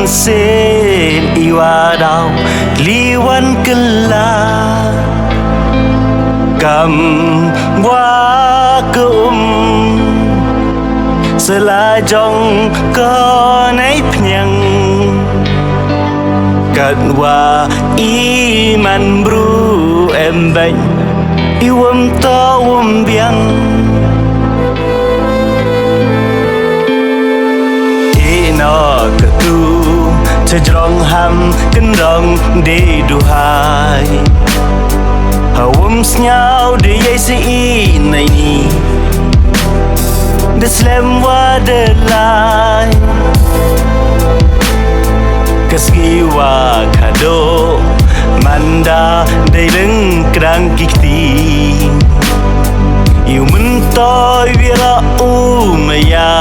sen iwa dau liwan kela kam wa selajong konai penyang kadwa iman bru embeng iwam tawum biang ina ketu cejrong ham kendong de duhai hawum snyau de yesi inai ni Deslem wadelai Keskiwa kado Manda daileng kerang kikti Iu mentoy wira umaya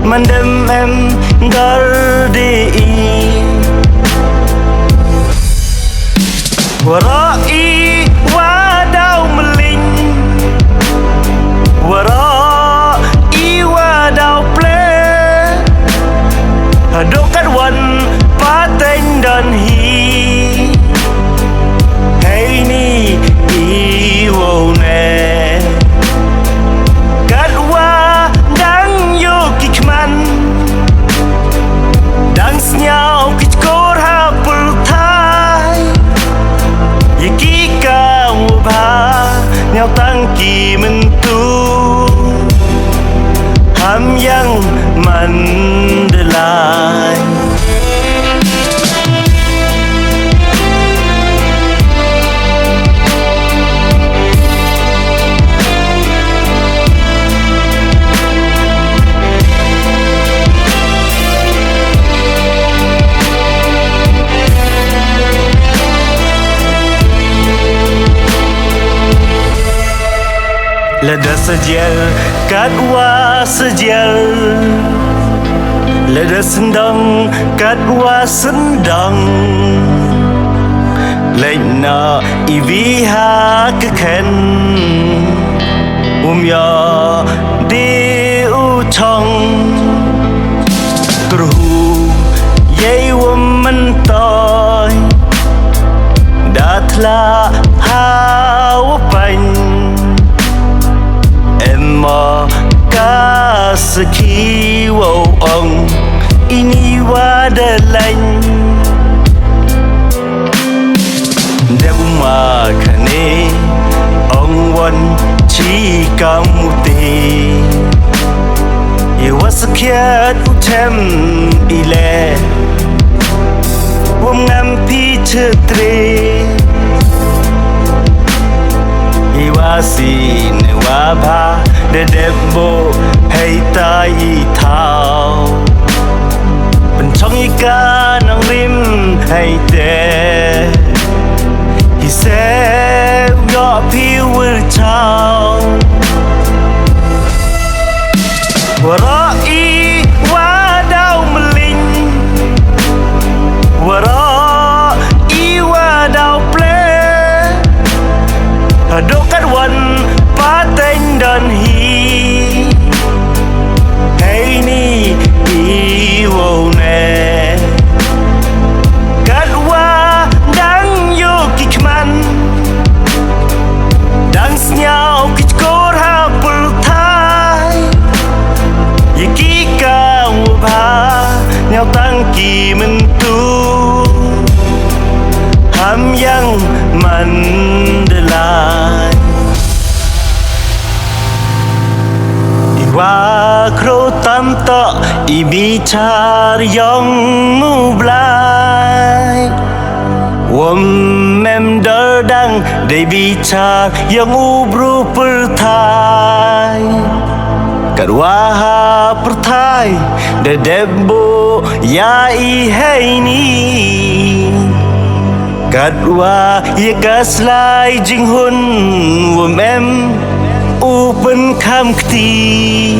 Mandem em gardi Warai wadau meling Wara iwa dau ple Dokat wan pateng dan hi Hei ni iwo ne Kadwa dang yo kikman Dang snyau kichkor hapul thai Yekika wabha Nyau tangki mentu Ham yang mandelai Lada sejel, kadwa sejel Lada sendang, kadwa sendang Lena iviha keken ya di uchong Terhu yei mentoy Datla hawapany Emma kasaki wow ong ini wadalan Dema kane ong wan chi kamuti Iwasakyat utem ile Wam ngampi cetre Iwasi ne wabha de debo hei tai thao Penchong ika nang rim hei te Hi se yo pi wir chao Warai wadau meling Warai wadau ple Dokat wan pateng dan hi Hei ni iwo ne Kadwa dang yo kikman Dang snyau kichkor hapul thai Yekika wabha nyau tangki mentu Ham yang mandelai Iwa kro tamta ibicar yang mublai Wam mem dardang de bicar yang ubru perthai Kadwaha perthai de debo ya i hei ni Kadwa ye gaslai jinghun wam em upen kam kti